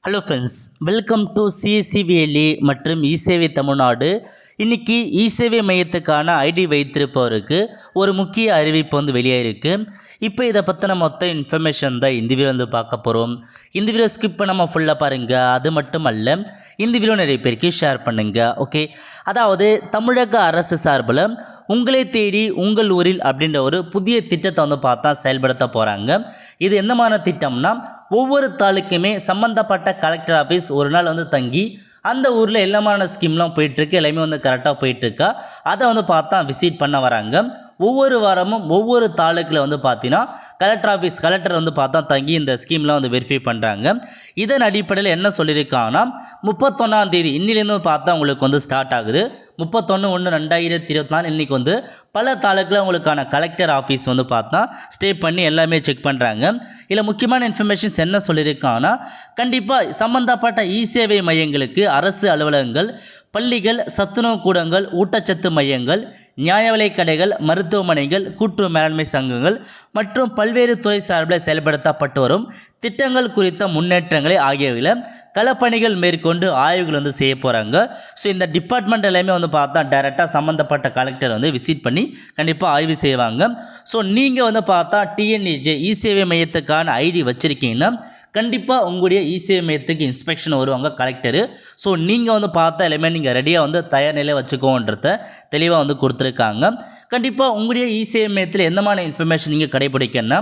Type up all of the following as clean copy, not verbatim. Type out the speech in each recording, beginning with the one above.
Hello friends, welcome to சிஎஸ்சிபிஎல்இ மற்றும் இசேவை தமிழ்நாடு. இன்றைக்கி இசேவை மையத்துக்கான ID வைத்திருப்பவருக்கு ஒரு முக்கிய அறிவிப்பு வெளியாயிருக்கு. இப்போ இதை பற்றின மொத்த இன்ஃபர்மேஷன் தான் இந்த வீடியோ பார்க்க போகிறோம். இந்த வீடியோ ஸ்கிப் பண்ணாமல் ஃபுல்லாக பாருங்கள். அது மட்டும் அல்ல, இந்த வீடியோ நிறைய பேருக்கு ஷேர் பண்ணுங்கள். ஓகே, அதாவது தமிழக அரசு சார்பில் உங்களை தேடி உங்கள் ஊரில் அப்படின்ற ஒரு புதிய திட்டத்தை பார்த்தா செயல்படுத்த போகிறாங்க. இது எந்த மாதிரி திட்டம்னா, ஒவ்வொரு தாலுக்குமே சம்மந்தப்பட்ட கலெக்டர் ஆஃபீஸ் ஒரு நாள் தங்கி அந்த ஊரில் எல்லாமான ஸ்கீம்லாம் போயிட்டுருக்கு, எல்லாமே கரெக்டாக போயிட்டுருக்கா, அதை பார்த்தா விசிட் பண்ண வராங்க. ஒவ்வொரு வாரமும் ஒவ்வொரு தாலுக்கில் பார்த்தீங்கன்னா கலெக்டர் பார்த்தா தங்கி இந்த ஸ்கீம்லாம் வெரிஃபை பண்ணுறாங்க. இதன் அடிப்படையில் என்ன சொல்லியிருக்காங்கன்னா, 31ஆம் தேதி இன்னிலேருந்து பார்த்தா உங்களுக்கு ஸ்டார்ட் ஆகுது. 31/1/2024 இன்றைக்கி பல தாலுக்கில் உங்களுக்கான கலெக்டர் ஆஃபீஸ் பார்த்தா ஸ்டே பண்ணி எல்லாமே செக் பண்ணுறாங்க. இதில் முக்கியமான இன்ஃபர்மேஷன்ஸ் என்ன சொல்லியிருக்காங்கன்னா, கண்டிப்பாக சம்மந்தப்பட்ட இசேவை மையங்களுக்கு அரசு அலுவலகங்கள், பள்ளிகள், சத்துணவு கூடங்கள், ஊட்டச்சத்து மையங்கள், நியாய விலைக் கடைகள், மருத்துவமனைகள், கூட்டுறவு மேலாண்மை சங்கங்கள் மற்றும் பல்வேறு துறை சார்பில் செயல்படுத்தப்பட்டு வரும் திட்டங்கள் குறித்த முன்னேற்றங்களை ஆகியவையில் களப்பணிகள் மேற்கொண்டு ஆய்வுகள் செய்ய போகிறாங்க. ஸோ இந்த டிபார்ட்மெண்ட் எல்லாமே பார்த்தா டைரெக்டாக சம்மந்தப்பட்ட கலெக்டர் விசிட் பண்ணி கண்டிப்பாக ஆய்வு செய்வாங்க. ஸோ நீங்கள் பார்த்தா டிஎன்இஜே இசேவை மையத்துக்கான ஐடி வச்சுருக்கீங்கன்னா கண்டிப்பாக உங்களுடைய இசேவை மையத்துக்கு இன்ஸ்பெக்ஷன் வருவாங்க கலெக்டரு. ஸோ நீங்கள் பார்த்தா எல்லாமே நீங்கள் ரெடியாக தயார் நிலையை வச்சுக்கோன்றத தெளிவாக கொடுத்துருக்காங்க. கண்டிப்பாக உங்களுடைய இசேவை மையத்தில் எந்த மாதிரி இன்ஃபர்மேஷன் நீங்கள் கடைபிடிக்கணும்னா,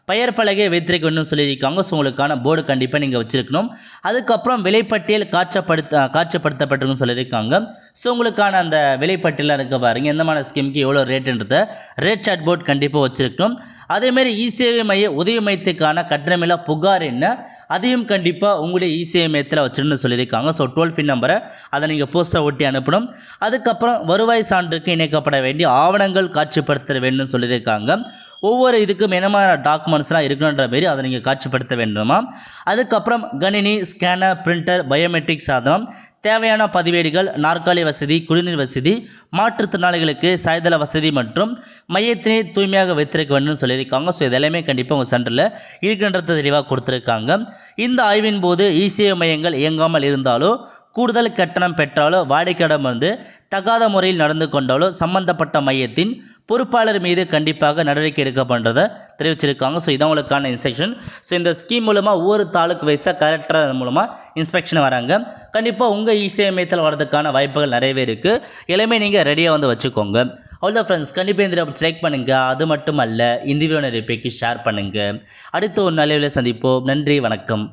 பெயர் பலகை வைத்திருக்க வேண்டும் சொல்லியிருக்காங்க. ஸோ உங்களுக்கான போர்டு கண்டிப்பாக நீங்கள் வச்சுருக்கணும். அதுக்கப்புறம் விலைப்பட்டியல் காட்சிப்படுத்தப்பட்டிருக்குன்னு சொல்லியிருக்காங்க. ஸோ உங்களுக்கான அந்த விலைப்பட்டியலாம் இருக்க பாருங்கள், எந்த மாதிரி ஸ்கீமுக்கு எவ்வளோ ரேட்டுன்றத ரேட் சார்ட் போர்டு கண்டிப்பாக வச்சுருக்கணும். அதேமாதிரி இசேவை மைய உதவி மையத்துக்கான கட்டணமில்லா புகார் என்ன, அதையும் கண்டிப்பாக உங்களுடைய இசேவை மையத்தில் வச்சுருன்னு சொல்லியிருக்காங்க. ஸோ டோல் ஃப்ரீ நம்பரை அதை நீங்கள் போஸ்ட்டாக ஒட்டி அனுப்பணும். அதுக்கப்புறம் வருவாய் சான்றுக்கு இணைக்கப்பட வேண்டிய ஆவணங்கள் காட்சிப்படுத்த வேண்டும் சொல்லியிருக்காங்க. ஒவ்வொரு இதுக்கும் என்ன மாதிரி டாக்குமெண்ட்ஸ்லாம் இருக்கணுன்ற மாரி அதை நீங்கள் காட்சிப்படுத்த வேண்டுமா. அதுக்கப்புறம் கணினி, ஸ்கேனர், பிரிண்டர், பயோமெட்ரிக் சாதனம், தேவையான பதிவேடுகள், நாற்காலி வசதி, குடிநீர் வசதி, மாற்றுத்திறனாளிகளுக்கு சாய்தள வசதி மற்றும் மையத்தினை தூய்மையாக வைத்திருக்க வேண்டும் சொல்லியிருக்காங்க. ஸோ இதெல்லாமே கண்டிப்பாக உங்கள் சென்டரில் இருக்கின்றத தெளிவாக கொடுத்துருக்காங்க. இந்த ஆய்வின் போது இசேவை மையங்கள் இயங்காமல் இருந்தாலோ, கூடுதல் கட்டணம் பெற்றாலோ, வாடிக்கையாளர் தகாத முறையில் நடந்து கொண்டாலோ சம்பந்தப்பட்ட மையத்தின் பொறுப்பாளர் மீது கண்டிப்பாக நடவடிக்கை எடுக்கப்படுறதை தெரிவிச்சிருக்காங்க. ஸோ இதான் உங்களுக்கான இன்ஸ்ட்ரக்ஷன். ஸோ இந்த ஸ்கீம் மூலமாக ஒவ்வொரு தாலுக்கு வைஸாக கலெக்டர் மூலமாக இன்ஸ்பெக்ஷன் வராங்க. கண்டிப்பாக உங்கள் இசேவை மையத்தில் வரதுக்கான வாய்ப்புகள் நிறையவே இருக்குது. எல்லாமே நீங்கள் ரெடியாக வச்சுக்கோங்க. அவ்வளோதான் ஃப்ரெண்ட்ஸ், கண்டிப்பாக இந்த வீடியோ லைக் பண்ணுங்கள். அது மட்டும் அல்ல, இந்த வீடியோ நிறைய பேருக்கு ஷேர் பண்ணுங்கள். அடுத்த ஒரு நல்ல வீடியோவில் சந்திப்போம். நன்றி, வணக்கம்.